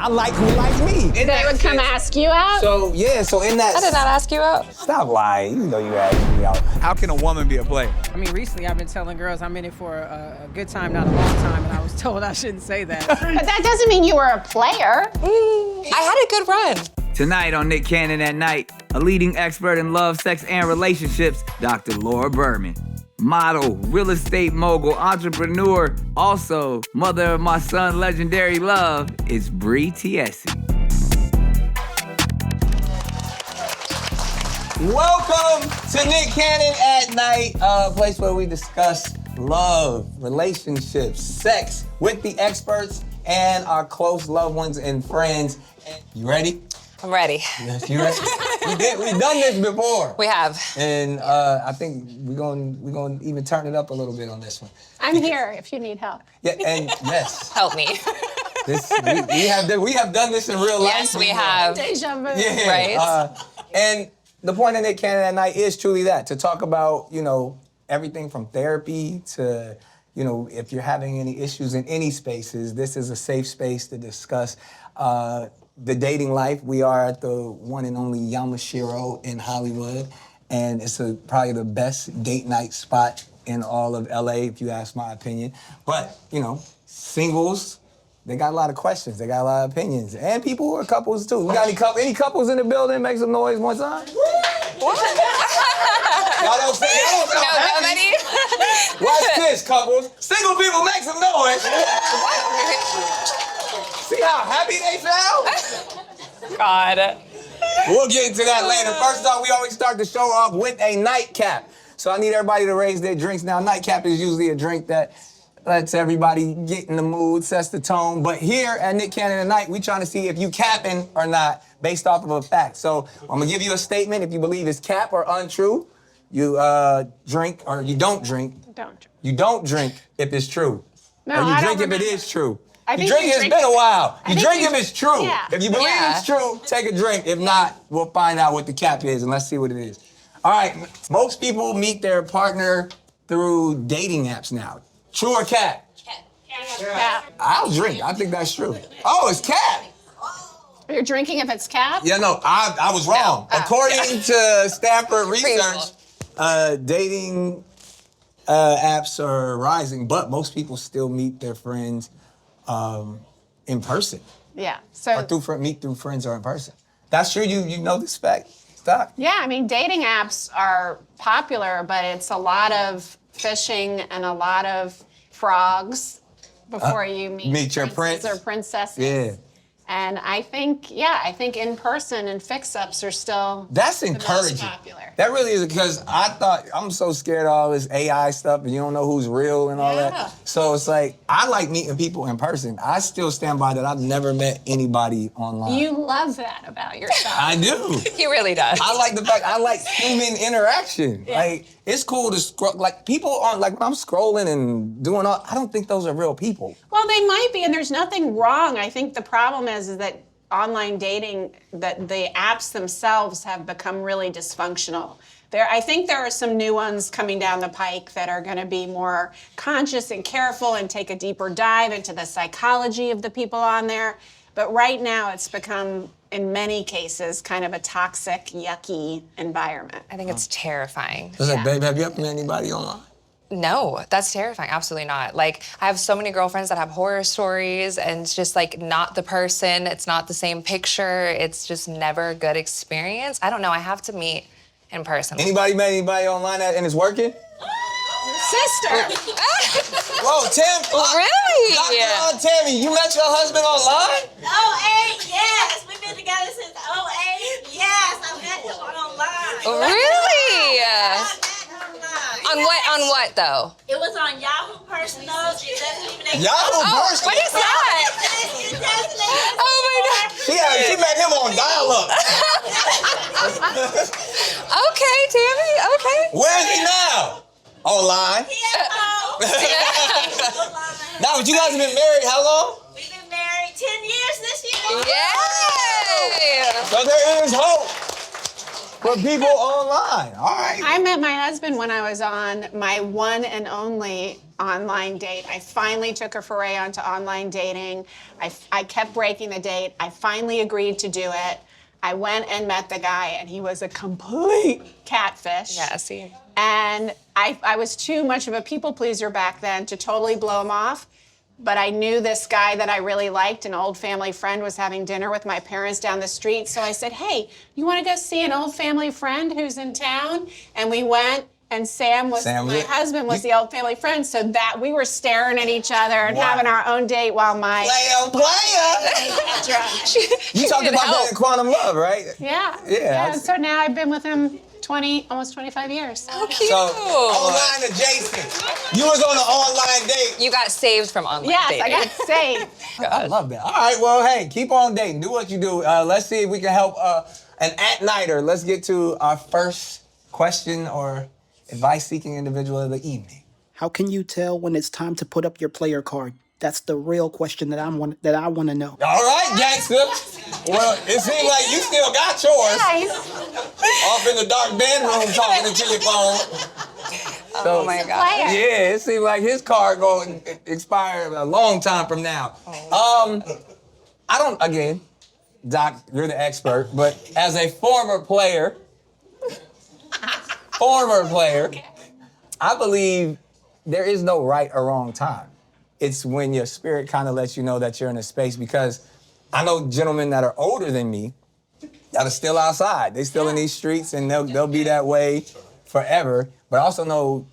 I like who likes me. They would come ask you out? So, yeah, so in that... I did not ask you out. Stop lying. You know you asked me out. How can a woman be a player? I mean, recently I've been telling girls I'm in it for a good time, not a long time, and I was told I shouldn't say that. But that doesn't mean you were a player. I had a good run. Tonight on Nick Cannon at Night, a leading expert in love, sex, and relationships, Dr. Laura Berman. Model, real estate mogul, entrepreneur, also mother of my son, legendary love, is Bre Tiesi. Welcome to Nick Cannon at Night, a place where we discuss love, relationships, sex with the experts and our close loved ones and friends. You ready? I'm ready. Yes, you ready? We've done this before. We have. And I think we're gonna even turn it up a little bit on this one. I'm here if you need help. Yeah, and yes. Help me. We have done this in real life. Yes, we have. Deja vu. Yeah. Right? And the point of Nick Cannon at Night is truly that, to talk about, everything from therapy to, if you're having any issues in any spaces, this is a safe space to discuss the dating life. We are at the one and only Yamashiro in Hollywood, and it's probably the best date night spot in all of LA, if you ask my opinion. But, singles, they got a lot of questions, they got a lot of opinions, and people who are couples too. We got any couples in the building? Make some noise one time. What? Y'all don't sound happy. Nobody? Watch this, couples. Single people, make some noise. See how happy they sound? God. We'll get into that later. First off, we always start the show off with a nightcap. So I need everybody to raise their drinks. Now, nightcap is usually a drink that lets everybody get in the mood, sets the tone. But here at Nick Cannon at Night, we trying to see if you capping or not based off of a fact. So I'm gonna give you a statement. If you believe it's cap or untrue, you drink or you don't drink. Don't drink. You don't drink if it's true. No, or you I drink don't if it remember. is true. I You think drink you it's drink been a it. while. I You think drink you- if it's true. Yeah. If you believe Yeah. it's true, take a drink. If not, we'll find out what the cap is and let's see what it is. All right, most people meet their partner through dating apps now. True or cap? Cap. I'll drink. I think that's true. Oh, it's cap. You're drinking if it's cap? Yeah, no, I was wrong. No. According to Stanford research, dating apps are rising, but most people still meet their friends in person. Yeah. Or So meet through friends or in person. That's true. You know this fact, Doc? yeah, I mean, dating apps are popular, but it's a lot of fishing and a lot of frogs before you meet your princes prince? or princesses. Yeah. And I think in person and fix-ups are still That's the encouraging. most popular. That really is, because I thought, I'm so scared of all this AI stuff and you don't know who's real and all Yeah. that. So it's like, I like meeting people in person. I still stand by that. I've never met anybody online. You love that about yourself. I do. He really does. I like the fact I like human interaction. Yeah. Like, it's cool to scroll. Like, people aren't, like, when I'm scrolling and doing all, I don't think those are real people. Well, they might be, and there's nothing wrong. I think the problem is that online dating, that the apps themselves have become really dysfunctional. I think there are some new ones coming down the pike that are going to be more conscious and careful and take a deeper dive into the psychology of the people on there. But right now, it's become, in many cases, kind of a toxic, yucky environment. I think it's terrifying. So, like, babe, have you ever met anybody online? No, that's terrifying. Absolutely not. Like, I have so many girlfriends that have horror stories, and it's just like not the person. It's not the same picture. It's just never a good experience. I don't know. I have to meet in person. Anybody met anybody online and it's working? Sister! Whoa, Tim. Really? Dr. Tammy, you met your husband online? 08, yes. We've been together since 08. Yes, I met him online. Really? I met him online. On what though? It was on Yahoo Personals. Yahoo Personals? What is that? Oh my God. She met him on dial-up. Okay, Tammy. Okay. Where is he now? Online. Now, but you guys have been married how long? We've been married 10 years this year. Yay! So there is hope for for people online. All right. I met my husband when I was on my one and only online date. I finally took a foray onto online dating. I kept breaking the date. I finally agreed to do it. I went and met the guy, and he was a complete catfish. Yeah, see. And I was too much of a people pleaser back then to totally blow him off. But I knew this guy that I really liked, an old family friend, was having dinner with my parents down the street. So I said, hey, you want to go see an old family friend who's in town? And we went, and my husband was the old family friend. So that we were staring at each other and having our own date while my Player. drunk. You talked about that in Quantum Love, right? Yeah. So now I've been with him almost 25 years. How cute. So, online adjacent. You was on an online date. You got saved from online Yes, dating. I got saved. I love that. All right, well, hey, keep on dating. Do what you do. Let's see if we can help an at-nighter. Let's get to our first question or advice-seeking individual of the evening. How can you tell when it's time to put up your player card? That's the real question that I want to know. All right, gangster. Well, it seems like you still got yours. Nice. Off in the dark bedroom talking into your phone. Oh my God. Player. Yeah, it seems like his card going to expire a long time from now. Again, Doc, you're the expert, but as a former player, I believe there is no right or wrong time. It's when your spirit kind of lets you know that you're in a space, because I know gentlemen that are older than me that are still outside. They still in these streets, and they'll be that way forever. But I also know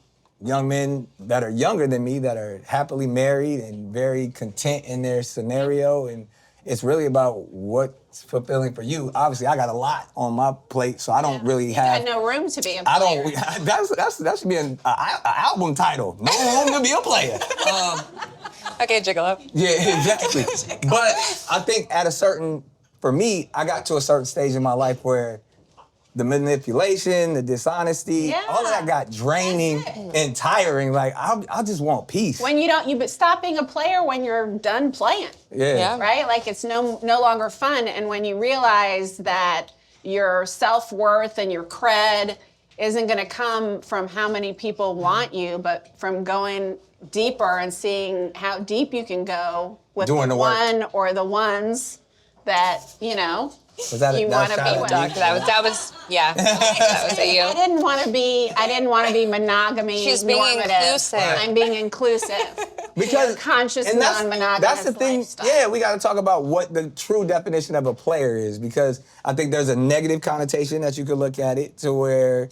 young men that are younger than me that are happily married and very content in their scenario. And it's really about what's fulfilling for you. Obviously, I got a lot on my plate, so I don't really have. You got no room to be a player. I don't. That should be an album title. No room to be a player. Okay, Gigolo. Yeah, exactly. But I think for me, I got to a certain stage in my life where the manipulation, the dishonesty, all of that got draining and tiring. Like, I just want peace. When but stop being a player when you're done playing. Yeah. Right? Like, it's no longer fun. And when you realize that your self-worth and your cred isn't going to come from how many people want you, but from going deeper and seeing how deep you can go with Doing the work. one or the ones that, you Was that you want to shout be out with. to you? That was yeah. That was at you. I didn't want to be monogamy. She's being normative. inclusive. I'm being inclusive. Because conscious and non-monogamous that's the thing. lifestyle. Yeah, we got to talk about what the true definition of a player is, because I think there's a negative connotation that you could look at it to where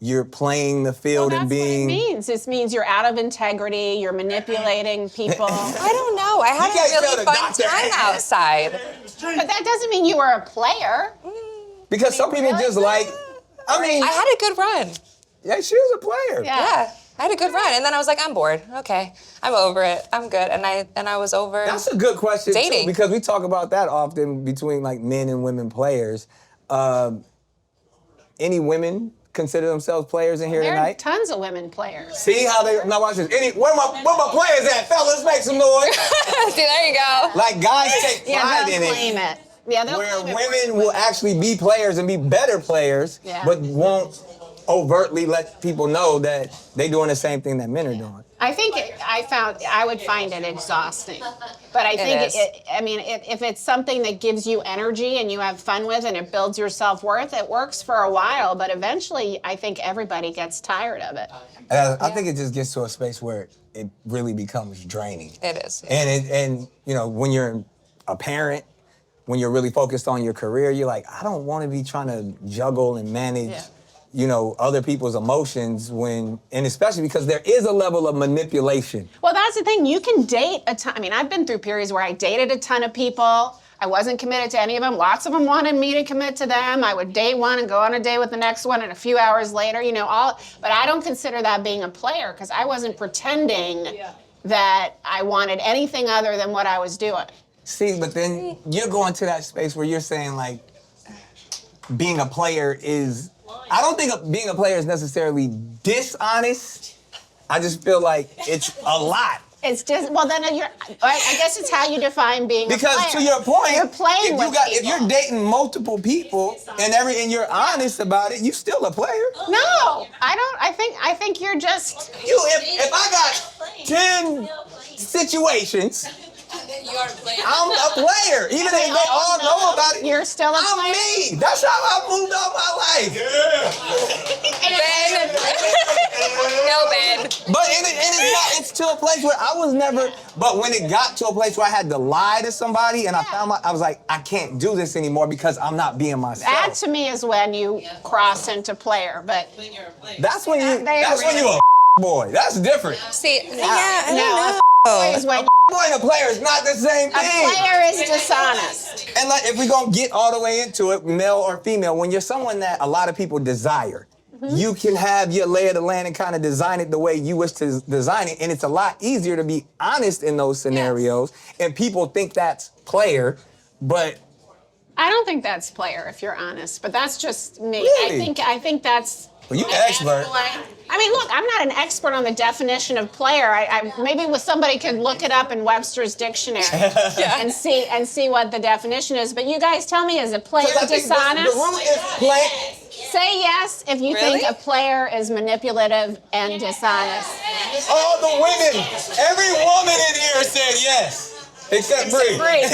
you're playing the field Well, and that's being. what it means. It means you're out of integrity. You're manipulating people. I don't know. I had can't a really tell the fun doctor. time outside. But that doesn't mean you were a player. Because some people really? just like. I mean, I had a good run. yeah, she was a player. Yeah. I had a good run, and then I was like, I'm bored. Okay, I'm over it. I'm good, and I was over. That's a good question Dating. too, because we talk about that often between like men and women players. Any women consider themselves players in here There are tonight? tons of women players. See how they now watch this. Where my players at, fellas? Make some noise. See, there you go. Like guys take Yeah, pride they'll in claim it. it. Yeah, they'll Where claim it. women will actually be players and be better players, Yeah. but won't overtly let people know that they doing the same thing that men are doing. I think I would find it exhausting. But I think, is. if it's something that gives you energy and you have fun with and it builds your self-worth, it works for a while, but eventually I think everybody gets tired of it. And I think it just gets to a space where it really becomes draining. It is. And when you're a parent, when you're really focused on your career, you're like, I don't want to be trying to juggle and manage, other people's emotions and especially because there is a level of manipulation. Well, that's the thing. You can date a ton. I mean, I've been through periods where I dated a ton of people. I wasn't committed to any of them. Lots of them wanted me to commit to them. I would date one and go on a date with the next one, and a few hours later, but I don't consider that being a player because I wasn't pretending that I wanted anything other than what I was doing. See, but then you're going to that space where you're saying like being a player is, I don't think being a player is necessarily dishonest. I just feel like it's a lot. It's just, well, then I guess it's how you define being a player. Because to your point, you're playing with if people. you're dating multiple people and you're honest about it, you still a player. No, I don't. I think you're just. If I got 10 situations, I'm a player. Even if they all know about it, You're still a I'm player. me. That's how I moved all my life. Ben. No, Ben. But it's to a place where I was never, but when it got to a place where I had to lie to somebody and I was like, I can't do this anymore because I'm not being myself. That to me is when you cross into player, but That's when you a boy. That's different. See, is when Boy and a player is not the same a thing. player is dishonest. And like, if we're gonna get all the way into it, male or female, when you're someone that a lot of people desire, you can have your lay of the land and kind of design it the way you wish to design it, and it's a lot easier to be honest in those scenarios. And people think that's player, but I don't think that's player if you're honest, but that's just me. Really? I think that's. well, you an expert. I mean, look, I'm not an expert on the definition of player. I maybe somebody could look it up in Webster's dictionary and see what the definition is. But you guys tell me, is a player I think dishonest? the root is play. Say yes if you think a player is manipulative and dishonest. All the women, every woman in here said yes, except Bre.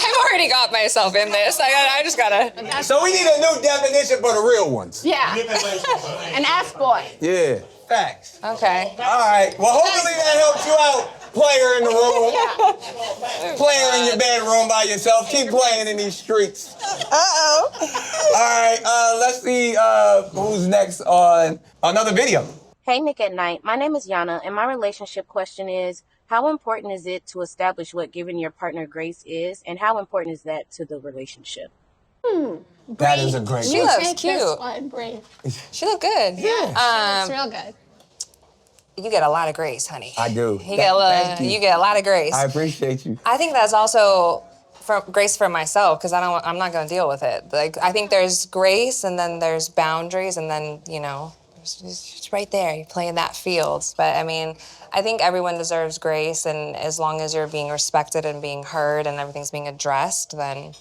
I've already got myself in this. I just gotta. So we need a new definition for the real ones. Yeah. An F-boy. Yeah, facts. Okay. All right. Well, hopefully that helps you out, player in the room. Player in your bedroom by yourself. Keep playing in these streets. Uh-oh. All right. Let's see who's next on another video. Hey, Nick at Night. My name is Yana, and my relationship question is, how important is it to establish what giving your partner grace is, and how important is that to the relationship? That is a great She question. looks Take this cute. one, Bre. She look good. Yeah. It's real good. You get a lot of grace, honey. I do. You get a lot of grace. I appreciate you. I think that's also grace for myself because I'm not going to deal with it. Like I think there's grace and then there's boundaries and then it's right there. You play in that field. But I mean, I think everyone deserves grace, and as long as you're being respected and being heard and everything's being addressed, then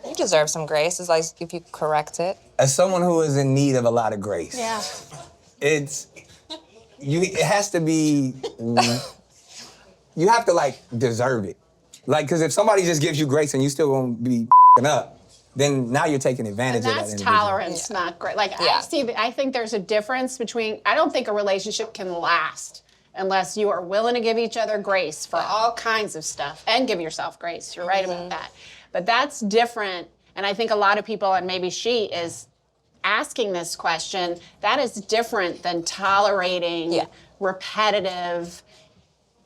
you deserve some grace. As long as if you correct it. As someone who is in need of a lot of grace, Yeah. it has to be. You have to like deserve it. Like, because if somebody just gives you grace and you still gonna be up, then now you're taking advantage And of that that's individual. tolerance, not great. Like Yeah. I think there's a difference between. I don't think a relationship can last unless you are willing to give each other grace for all kinds of stuff and give yourself grace. You're right about that. But that's different. And I think a lot of people, and maybe she is asking this question, that is different than tolerating repetitive,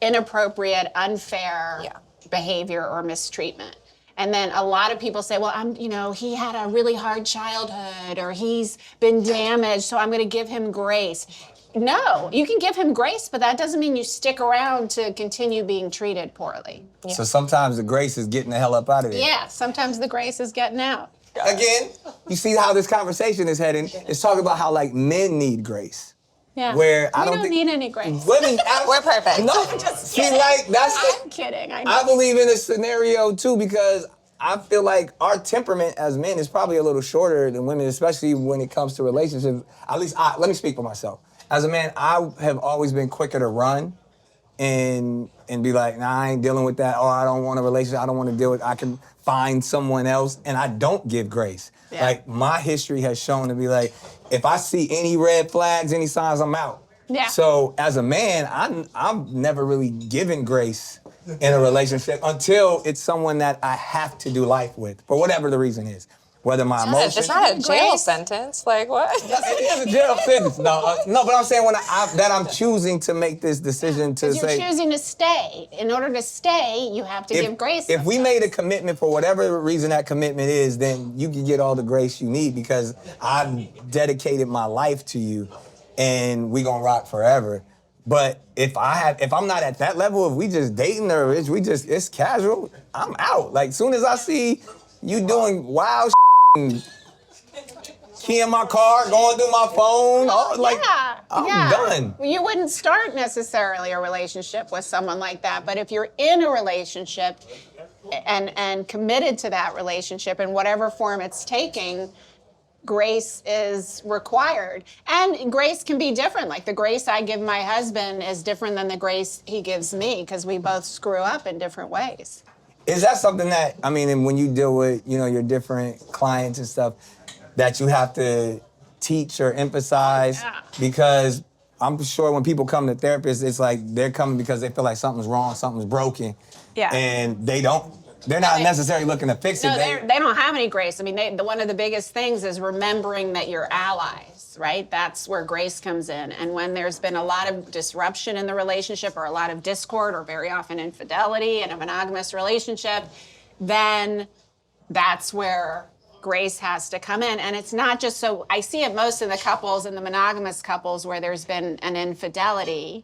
inappropriate, unfair behavior or mistreatment. And then a lot of people say, well, he had a really hard childhood or he's been damaged, so I'm going to give him grace. No, you can give him grace, but that doesn't mean you stick around to continue being treated poorly. Yeah. So sometimes the grace is getting the hell up out of there. Yeah, sometimes the grace is getting out. Again, you see how this conversation is heading. It's talking about how like men need grace. Yeah. Where I we don't don't need any grace. Women, We're perfect. No, see, like that's I'm kidding. I know. I believe in this scenario too because I feel like our temperament as men is probably a little shorter than women, especially when it comes to relationships. At least let me speak for myself. As a man, I have always been quicker to run and be like, nah, I ain't dealing with that. Or I don't want a relationship. I don't want to deal with. I can find someone else, and I don't give grace. Yeah. Like my history has shown to be like, if I see any red flags, any signs, I'm out. Yeah. So as a man, I'm never really given grace in a relationship until it's someone that I have to do life with for whatever the reason is. Whether my emotions. It's not a jail Grace. sentence. Like what? It is a jail sentence. No, but I'm saying that I'm choosing to make this decision to You're say. choosing to stay. In order to stay, you have to give grace. If we made a commitment for whatever reason that commitment is, then you can get all the grace you need because I've dedicated my life to you, and we gonna rock forever. But if I'm not at that level, if we just dating or it's casual, I'm out. Like soon as I see you doing wild key in my car, going through my phone. I'm done. You wouldn't start necessarily a relationship with someone like that, but if you're in a relationship and committed to that relationship in whatever form it's taking, grace is required. And grace can be different. Like the grace I give my husband is different than the grace he gives me because we both screw up in different ways. Is that something that, I mean, and when you deal with, your different clients and stuff, that you have to teach or emphasize? Yeah. Because I'm sure when people come to therapists, it's like they're coming because they feel like something's wrong, something's broken. Yeah. And they're not necessarily looking to fix it. No, they don't have any grace. I mean, one of the biggest things is remembering that you're allies, right? That's where grace comes in. And when there's been a lot of disruption in the relationship or a lot of discord or very often infidelity in a monogamous relationship, then that's where grace has to come in. And it's not just so, I see it most in the couples, in the monogamous couples where there's been an infidelity.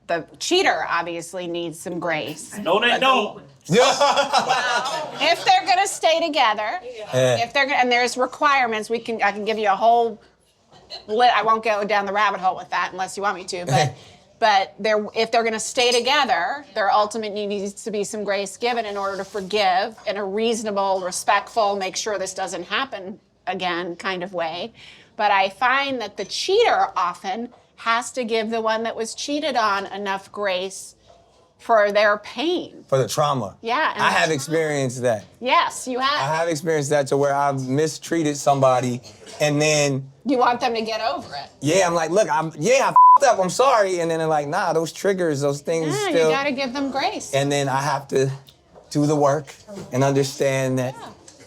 The cheater obviously needs some grace. No, they don't. If they're gonna stay together, and there's requirements, I can give you a whole I won't go down the rabbit hole with that unless you want me to, but if they're gonna stay together, there ultimately needs to be some grace given in order to forgive in a reasonable, respectful, make sure this doesn't happen again kind of way. But I find that the cheater often has to give the one that was cheated on enough grace for their pain. For the trauma. Yeah. I have experienced that. Yes, you have. I have experienced that to where I've mistreated somebody and then, You want them to get over it. yeah, I'm like, look, I f***ed up, I'm sorry. And then they're like, nah, those triggers, those things Yeah, still. you gotta give them grace. And then I have to do the work and understand that,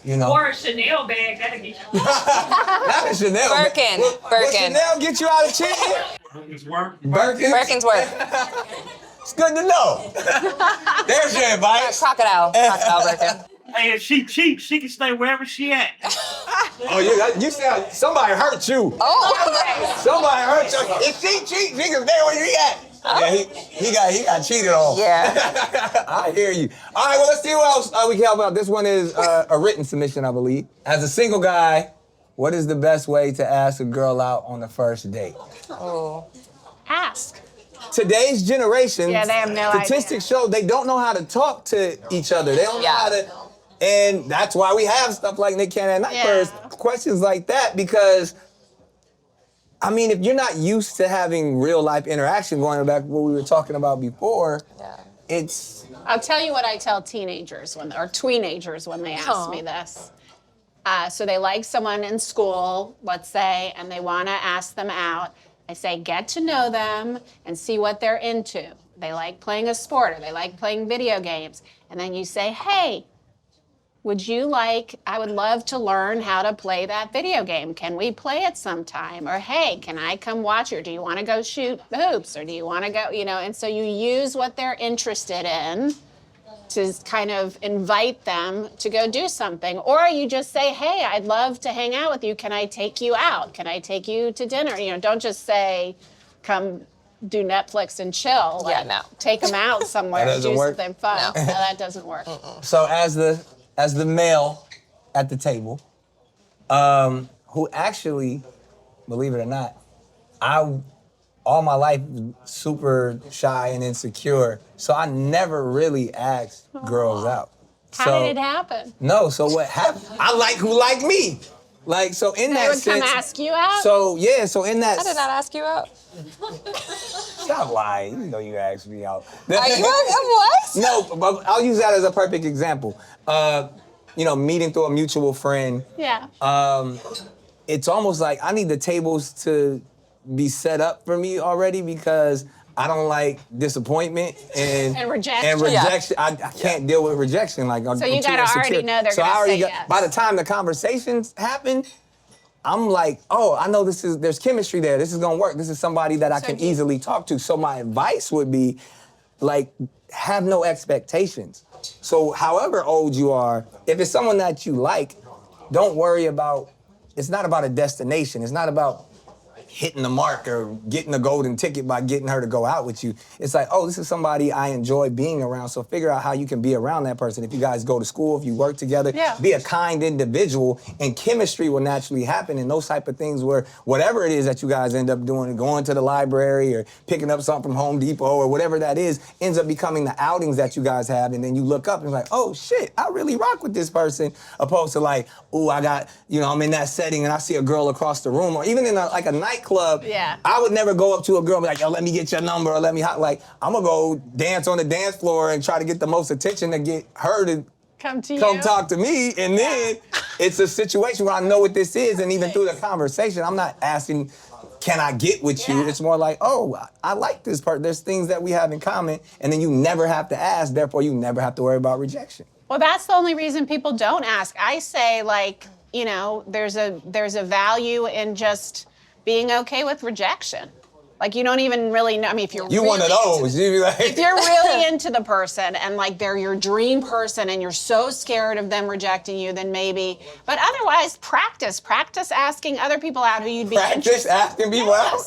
Or a Chanel bag, that'll get you. Not a Chanel. Birkin. Will Birkin. Chanel get you out of cheating? It's work. Birkin? Birkin's worth. It's good to know. There's your advice. Crocodile Birkin. Hey, if she cheats, she can stay wherever she at. Oh, you said somebody hurt you. Oh, Somebody hurt you. If she cheats, she can stay where you at. Yeah, he got cheated on. yeah. I hear you. All right, well, let's see what else we can help out. This one is a written submission, I believe. As a single guy, what is the best way to ask a girl out on the first date? Oh. Ask. Today's generation, Yeah, they have no statistics show they don't know how to talk to each other. They don't know Yeah. how to, and that's why we have stuff like Nick Cannon at Night First, questions like that, because I mean, if you're not used to having real life interaction, going back to what we were talking about before, it's. I'll tell you what I tell teenagers or tweenagers when they ask me this. So they like someone in school, let's say, and they want to ask them out. I say, get to know them and see what they're into. They like playing a sport or they like playing video games. And then you say, hey, I would love to learn how to play that video game. Can we play it sometime? Or, hey, can I come watch you? Or do you want to go shoot hoops? Or do you want to go, and so you use what they're interested in to kind of invite them to go do something. Or you just say, hey, I'd love to hang out with you. Can I take you out? Can I take you to dinner? Don't just say, come do Netflix and chill. Yeah, no. Take them out somewhere That and doesn't do work? something fun. No. No, that doesn't work. So as the male at the table, who actually, believe it or not, all my life super shy and insecure, so I never really asked girls out. How did it happen? No, so what happened? I like who like me. Like, so in They that would come sense. ask you out? So in that. I did not ask you out. Stop lying. You know you asked me out. Are you what? No, but I'll use that as a perfect example. Meeting through a mutual friend. Yeah. It's almost like I need the tables to be set up for me already because I don't like disappointment and rejection. And rejection. I can't deal with rejection. Like, So you gotta already know they're gonna say yes. By the time the conversations happen, I'm like, oh, I know there's chemistry there. This is gonna work. This is somebody that I can easily talk to. So my advice would be, like, have no expectations. So however old you are, if it's someone that you like, don't worry about, it's not about a destination. It's not about hitting the mark or getting the golden ticket by getting her to go out with you. It's like, oh, this is somebody I enjoy being around. So figure out how you can be around that person. If you guys go to school, if you work together, be a kind individual, and chemistry will naturally happen. And those type of things where whatever it is that you guys end up doing, going to the library or picking up something from Home Depot or whatever that is, ends up becoming the outings that you guys have. And then you look up and it's like, oh shit, I really rock with this person, opposed to like, ooh, I got, I'm in that setting and I see a girl across the room, or even in like a nightclub, I would never go up to a girl and be like, yo, let me get your number, or let me, like, I'm gonna go dance on the dance floor and try to get the most attention to get her to come talk to me, and then it's a situation where I know what this is, and even through the conversation, I'm not asking, can I get with you? It's more like, oh, I like this part. There's things that we have in common, and then you never have to ask, therefore you never have to worry about rejection. Well, that's the only reason people don't ask. I say, like, there's a value in just being okay with rejection. Like, you don't even really know. I mean, if you're one of those, you'd be like, if you're really into the person and like they're your dream person and you're so scared of them rejecting you, then maybe. But otherwise, practice asking other people out who you'd be interested. Asking people out.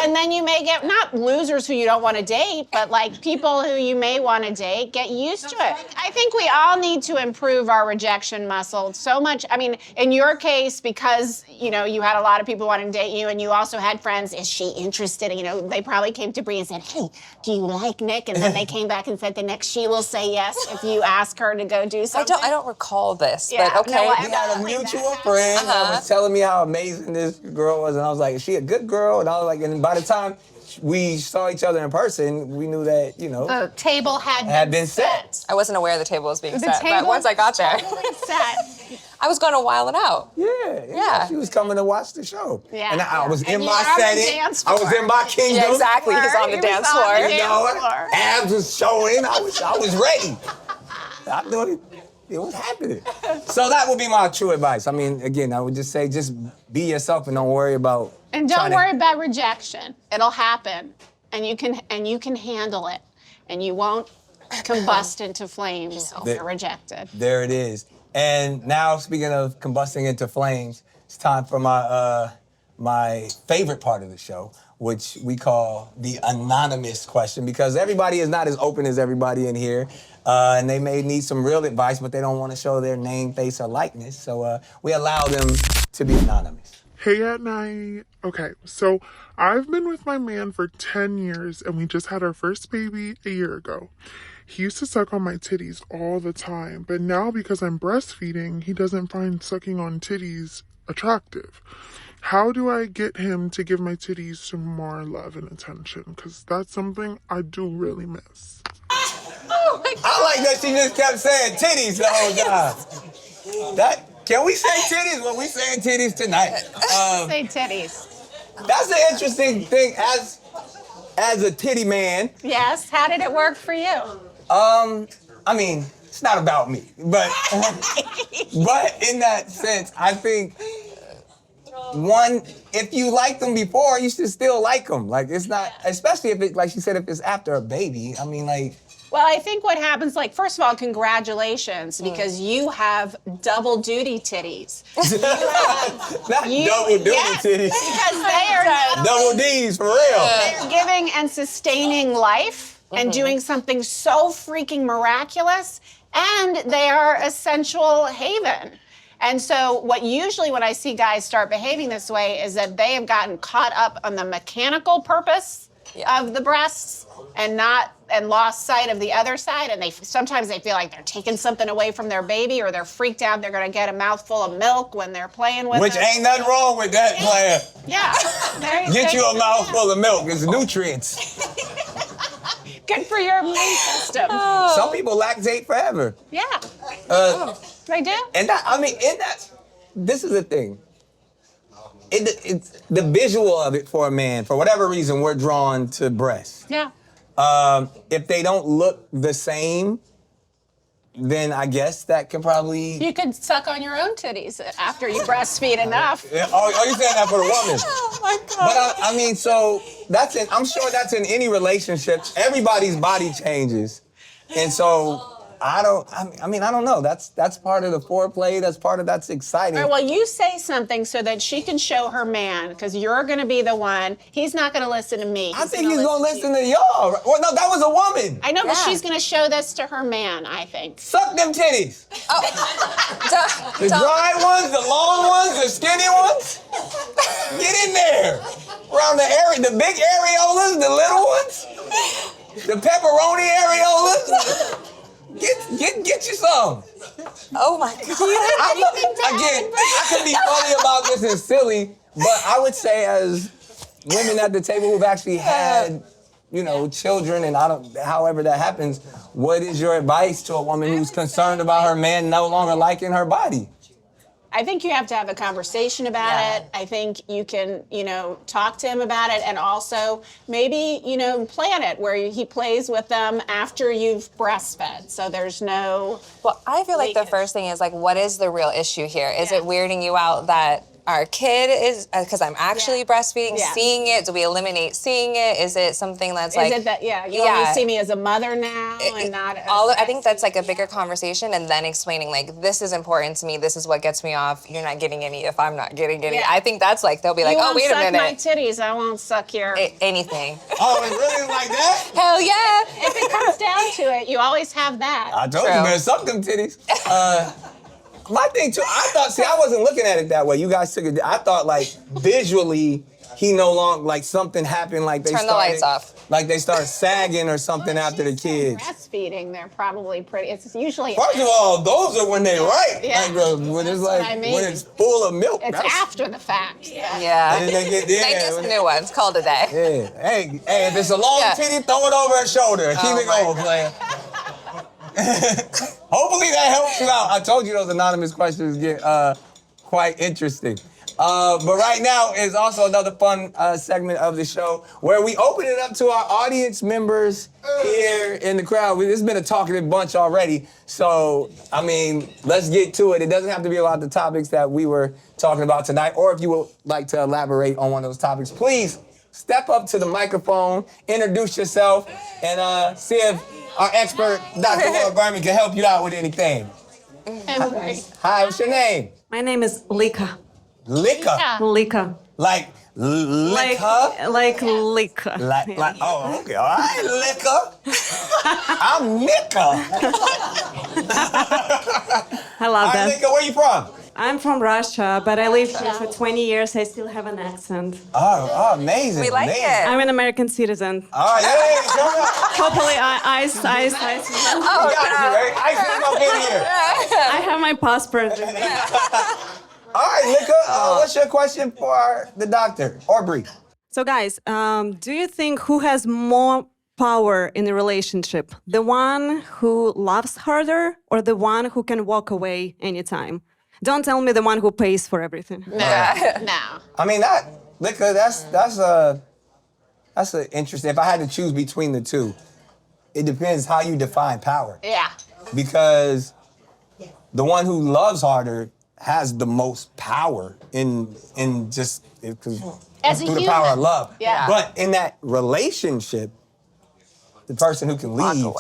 And then you may get not losers who you don't want to date, but like people who you may want to date. Get used to it. I think we all need to improve our rejection muscle so much. I mean, in your case, because you had a lot of people wanting to date you, and you also had friends. Is she interested? They probably came to Bre and said, hey, do you like Nick? And then they came back and said the next she will say yes if you ask her to go do something. I don't recall this, Yeah, but okay. no, We got a mutual friend that was telling me how amazing this girl was, and I was like, is she a good girl? And I was like, and by the time we saw each other in person, we knew that, the table had been set. I wasn't aware the table was being The set, but table once I got there, totally set. I was going to while it out. Yeah. She was coming to watch the show. Yeah. And I was in And you my were on the setting. dance I was floor. in my kingdom. Yeah, exactly. He's on the dance floor. Abs was showing. I was ready. I knew it was happening. So that would be my true advice. I mean, again, I would just say, just be yourself and don't worry about. And don't worry about rejection. It'll happen, and you can handle it, and you won't combust into flames if you're rejected. There it is. And now, speaking of combusting into flames, it's time for my favorite part of the show, which we call the anonymous question, because everybody is not as open as everybody in here, and they may need some real advice, but they don't want to show their name, face, or likeness, so we allow them to be anonymous. Hey at night. Okay, so I've been with my man for 10 years, and we just had our first baby a year ago. He used to suck on my titties all the time, but now because I'm breastfeeding, he doesn't find sucking on titties attractive. How do I get him to give my titties some more love and attention? Because that's something I do really miss. Oh my God. I like that she just kept saying titties the whole time. Can we say titties? Well, we saying titties tonight. Say titties. That's an interesting thing as a titty man. Yes. How did it work for you? I mean, it's not about me, but in that sense, I think one, if you liked them before, you should still like them. Like, it's not, especially if it, like she said, if it's after a baby. I mean, like. Well, I think what happens, like, first of all, congratulations, because you have double duty titties. Not double duty titties. Because they are double D's, for real. They're giving and sustaining life and doing something so freaking miraculous, and they are a sensual haven. And so when I see guys start behaving this way is that they have gotten caught up on the mechanical purpose of the breasts and lost sight of the other side, and sometimes they feel like they're taking something away from their baby, or they're freaked out they're gonna get a mouthful of milk when they're playing with it. Which ain't nothing wrong with that, player. Yeah. Get you a mouthful of milk. It's nutrients. Good for your immune system. Some people lactate forever. Yeah. They do. And this is the thing. It's the visual of it for a man. For whatever reason, we're drawn to breasts. Yeah. If they don't look the same, then I guess that can probably. You could suck on your own titties after you breastfeed enough. Oh, you saying that for the woman? Oh my God. But I mean, so I'm sure that's in any relationship. Everybody's body changes, and so I don't know. That's part of the foreplay. That's exciting. All right, well, you say something so that she can show her man, because you're going to be the one. He's not going to listen to me. I think he's gonna listen to y'all. Well, no, that was a woman. I know, but she's going to show this to her man, I think. Suck them titties. Oh. The dry ones, the long ones, the skinny ones. Get in there. Around the area, the big areolas, the little ones, the pepperoni areolas. Get you some. Oh my God. I can be funny about this and silly, but I would say as women at the table who've actually had, children, and however that happens, what is your advice to a woman who's concerned about her man no longer liking her body? I think you have to have a conversation about it. I think you can, talk to him about it, and also maybe, plan it where he plays with them after you've breastfed. So there's no. Well, I feel like the first thing is like, what is the real issue here? Is it weirding you out that our kid is, because I'm actually breastfeeding, seeing it? Do we eliminate seeing it? Is it something that's like... Is it that, you want to see me as a mother now and not as... I think that's like a bigger conversation, and then explaining like, this is important to me, this is what gets me off, you're not getting any if I'm not getting any. I think that's like, they'll be like, oh, wait a minute. You won't suck my titties, I won't suck your... Anything. Oh, it really is like that? Hell yeah. If it comes down to it, you always have that. I told you, man, suck them titties. My thing too, I wasn't looking at it that way. You guys took it, I thought like visually, he no longer, like something happened, like they Turn the lights off. Like they started sagging or something after the kids. Breastfeeding, they're probably pretty, it's usually... First of all, those are when they right. Yeah. Like when it's like, when it's full of milk. It's after the fact. Yeah. And then they get there. They just new ones, called a day. Yeah. Hey, if it's a long titty, throw it over her shoulder. Keep it going, player. Hopefully that helps you out. I told you those anonymous questions get quite interesting. But right now is also another fun segment of the show where we open it up to our audience members here in the crowd. It's been a talkative bunch already. So, let's get to it. It doesn't have to be about the topics that we were talking about tonight, or if you would like to elaborate on one of those topics, please step up to the microphone, introduce yourself, and see if our expert, Dr. Laura Berman, can help you out with anything. Hi, what's your name? My name is Lika. Lika? Lika. Like liquor? Like Lika. Oh, okay. All right, Lika. I'm Nika. I love that. Lika, where you from? I'm from Russia, but I lived here for 20 years. I still have an accent. Oh, amazing. We like it. I'm an American citizen. All right, hey, come on. Hopefully, I Oh, got you, right? I see up in here. I have my passport. All right, Lika, what's your question for the doctor or Bre? So, guys, do you think who has more power in a relationship? The one who loves harder or the one who can walk away anytime? Don't tell me the one who pays for everything. No. Lika, that's a interesting. If I had to choose between the two, it depends how you define power. Yeah. Because the one who loves harder has the most power in just because through the power of love. Yeah. But in that relationship, the person who can leave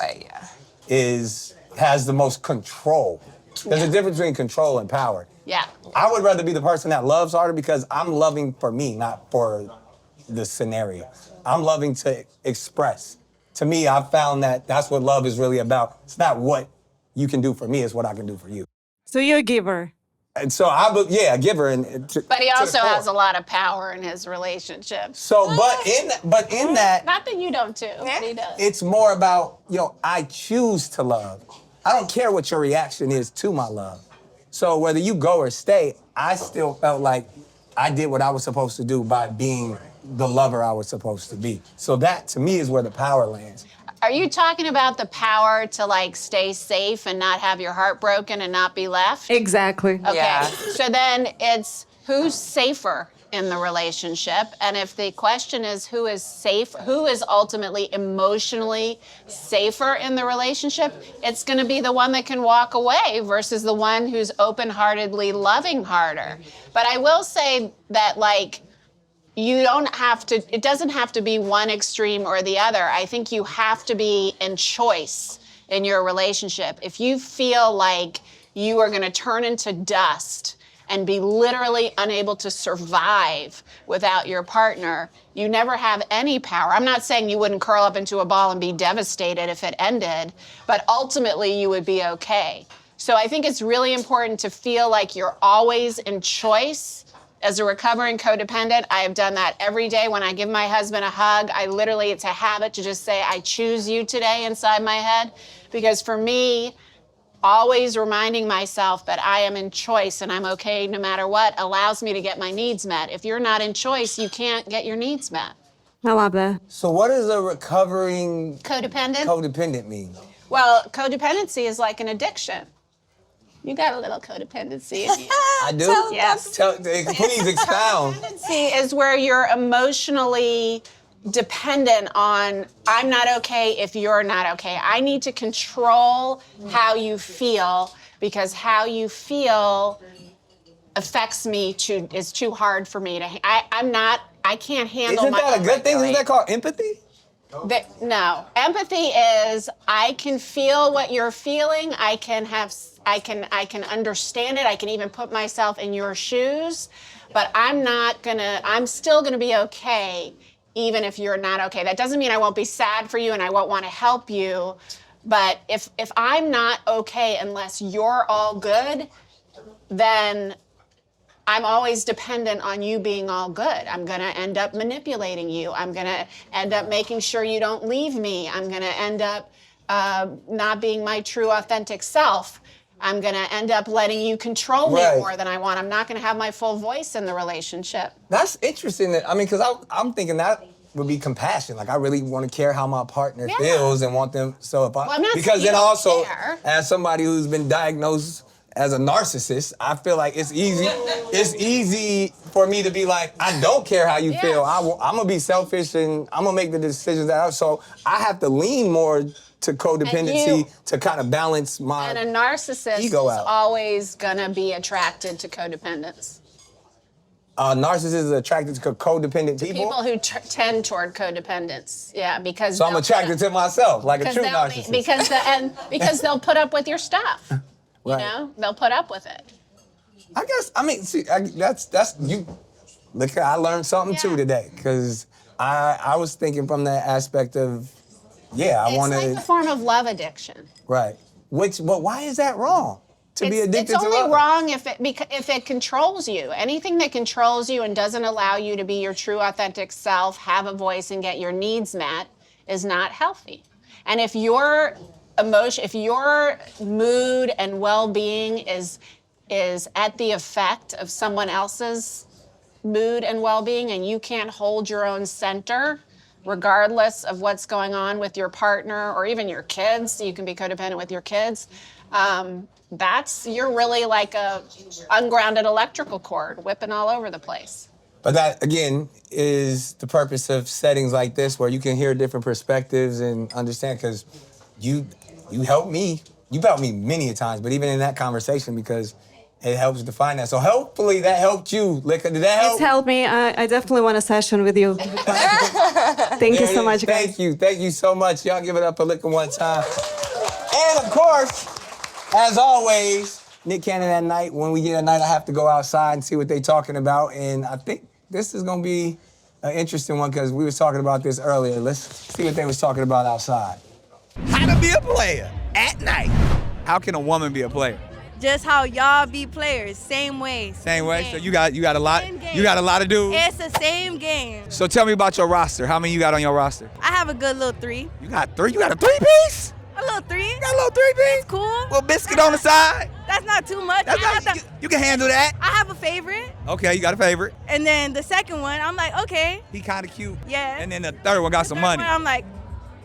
has the most control. There's a difference between control and power. Yeah. I would rather be the person that loves harder because I'm loving for me, not for the scenario. I'm loving to express. To me, I've found that that's what love is really about. It's not what you can do for me, it's what I can do for you. So you're a giver. And so a giver. But he also has a lot of power in his relationship. So, but in that, not that you don't too, but he does. It's more about, I choose to love. I don't care what your reaction is to my love. So whether you go or stay, I still felt like I did what I was supposed to do by being the lover I was supposed to be. So that, to me, is where the power lands. Are you talking about the power to stay safe and not have your heart broken and not be left? Exactly. Okay. Yeah. So then it's who's safer in the relationship, and if the question is who is safe, who is ultimately emotionally safer in the relationship, it's going to be the one that can walk away versus the one who's open-heartedly loving harder. But I will say that you don't have to, it doesn't have to be one extreme or the other. I think you have to be in choice. in your relationship, if you feel like you are going to turn into dust and be literally unable to survive without your partner, you never have any power. I'm not saying you wouldn't curl up into a ball and be devastated if it ended, but ultimately you would be okay. So I think it's really important to feel like you're always in choice. As a recovering codependent, I have done that every day. When I give my husband a hug, it's a habit to just say, I choose you today inside my head. Because for me, always reminding myself that I am in choice and I'm okay no matter what allows me to get my needs met. If you're not in choice, you can't get your needs met. I love that. So what does a recovering Codependent mean? Well, codependency is like an addiction. You got a little codependency in you. I do? Yes. Please expound. Codependency is where you're emotionally dependent on, I'm not okay if you're not okay. I need to control how you feel because how you feel affects me is too hard for me to, I can't handle Isn't my that a good thing? Isn't regulate. that called empathy? No, empathy is I can feel what you're feeling. I can understand it. I can even put myself in your shoes, but I'm still gonna be okay even if you're not okay. That doesn't mean I won't be sad for you and I won't want to help you, but if I'm not okay unless you're all good, then I'm always dependent on you being all good. I'm gonna end up manipulating you. I'm gonna end up making sure you don't leave me. I'm gonna end up not being my true authentic self. I'm gonna end up letting you control me more than I want. I'm not gonna have my full voice in the relationship. That's interesting. Because I'm thinking that would be compassion. Like I really want to care how my partner feels and want them. So if I'm not because saying then you don't also care. as somebody who's been diagnosed as a narcissist, I feel like it's easy. It's easy for me to be like, I don't care how you feel. I'm gonna be selfish and I'm gonna make the decisions that so I have to lean more to codependency to kind of balance my And a narcissist ego is out. always gonna be attracted to codependence. Narcissists is attracted to codependent people. People who tend toward codependence, because So I'm attracted to myself, like a true narcissist. Because they'll put up with your stuff. Right. You know, they'll put up with it. I guess, that's you. Look, I learned something too today, because I was thinking from that aspect of, I want to. It's like a form of love addiction. Right. But why is that wrong? To be addicted to love? It's only wrong if it controls you. Anything that controls you and doesn't allow you to be your true authentic self, have a voice, and get your needs met is not healthy. And if your mood and well-being is at the effect of someone else's mood and well-being, and you can't hold your own center, regardless of what's going on with your partner or even your kids, you can be codependent with your kids, you're really like a ungrounded electrical cord whipping all over the place. But that, again, is the purpose of settings like this, where you can hear different perspectives and understand, because you helped me. You've helped me many a times, but even in that conversation, because it helps define that. So hopefully that helped you. Did that help? It's helped me. I definitely want a session with you. Thank you so much, guys. Thank you so much. Y'all give it up for Liquor one time. And of course, as always, Nick Cannon at night. When we get a night, I have to go outside and see what they're talking about. And I think this is gonna be an interesting one, because we was talking about this earlier. Let's see what they was talking about outside. How to be a player at night. How can a woman be a player? Just how y'all be players, same way. Same way. So you got a lot. You got a lot of dudes. It's the same game. So tell me about your roster. How many you got on your roster? I have a good little 3. You got 3. You got a 3-piece? A little 3. You got a little 3-piece? It's cool. Little biscuit on the side. That's not too much. You can handle that. I have a favorite. Okay, you got a favorite. And then the second one, I'm like, okay. He kind of cute. Yeah. And then the third one got some money. I'm like,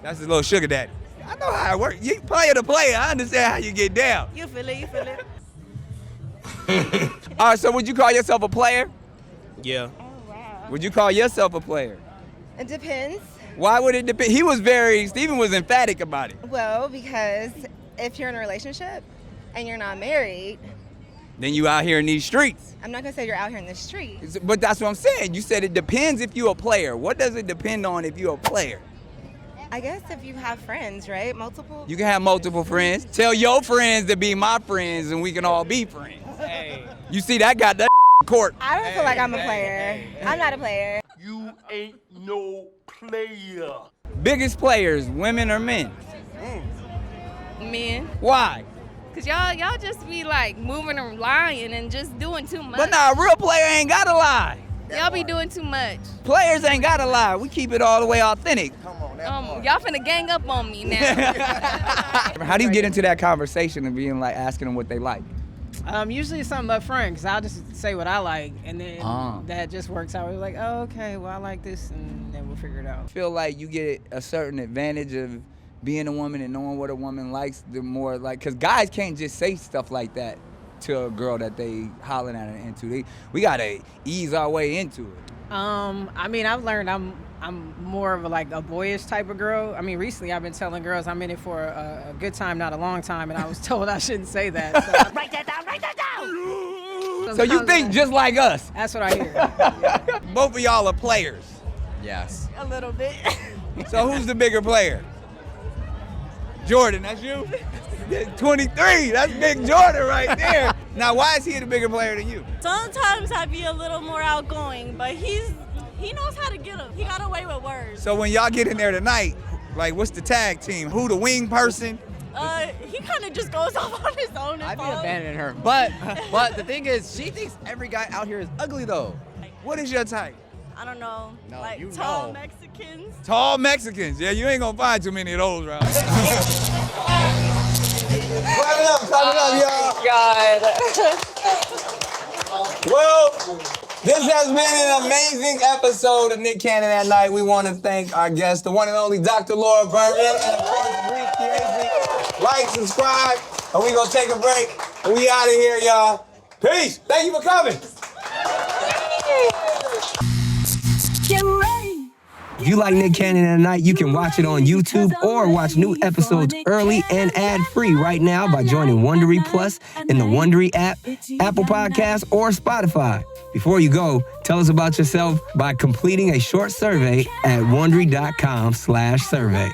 that's his little sugar daddy. I know how it works. You player to player. I understand how you get down. you feel it. All right, so would you call yourself a player? Yeah. Oh, wow. Would you call yourself a player? It depends. Why would it depend? Stephen was emphatic about it. Well, because if you're in a relationship and you're not married, Then you out here in these streets. I'm not gonna say you're out here in the streets. But that's what I'm saying. You said it depends if you're a player. What does it depend on if you're a player? I guess if you have friends, right? Multiple. You can have multiple friends. Tell your friends to be my friends and we can all be friends. Hey. You see, that got that court. I don't feel like I'm a player. I'm not a player. You ain't no player. Biggest players, women or men? Men. Why? Cause y'all just be like moving and lying and just doing too much. But nah, a real player ain't gotta lie. Y'all be doing too much. Players ain't gotta lie. We keep it all the way authentic. Y'all finna gang up on me now. How do you get into that conversation of being like asking them what they like? Usually it's something up front, because I'll just say what I like, and then that just works out. We're like, oh, okay, well, I like this, and then we'll figure it out. I feel like you get a certain advantage of being a woman and knowing what a woman likes, the more like, because guys can't just say stuff like that to a girl that they hollering at her into. We gotta ease our way into it. I mean, I've learned I'm more of a boyish type of girl. I mean, recently I've been telling girls I'm in it for a good time, not a long time, and I was told I shouldn't say that. So. Write that down, write that down! So you think just like us? That's what I hear. Yeah. Both of y'all are players. Yes. A little bit. So who's the bigger player? Jordan, that's you? 23, that's Big Jordan right there. Now, why is he the bigger player than you? Sometimes I be a little more outgoing, but he knows how to get them. He got away with words. So when y'all get in there tonight, like what's the tag team? Who the wing person? He kind of just goes off on his own. I'd be abandoning her. But the thing is, she thinks every guy out here is ugly though. What is your type? I don't know. No, like you tall know. Mexicans. Tall Mexicans. Yeah, you ain't gonna find too many of those around. Clap it up, y'all. God. Well, this has been an amazing episode of Nick Cannon at Night. We want to thank our guest, the one and only Dr. Laura Berman, and of course, Bre Tiesi. Like, subscribe, and we gonna take a break. And we out of here, y'all. Peace. Thank you for coming. Get ready. If you like Nick Cannon at Night, you can watch it on YouTube or watch new episodes early and ad-free right now by joining Wondery Plus in the Wondery app, Apple Podcasts, or Spotify. Before you go, tell us about yourself by completing a short survey at Wondery.com/survey.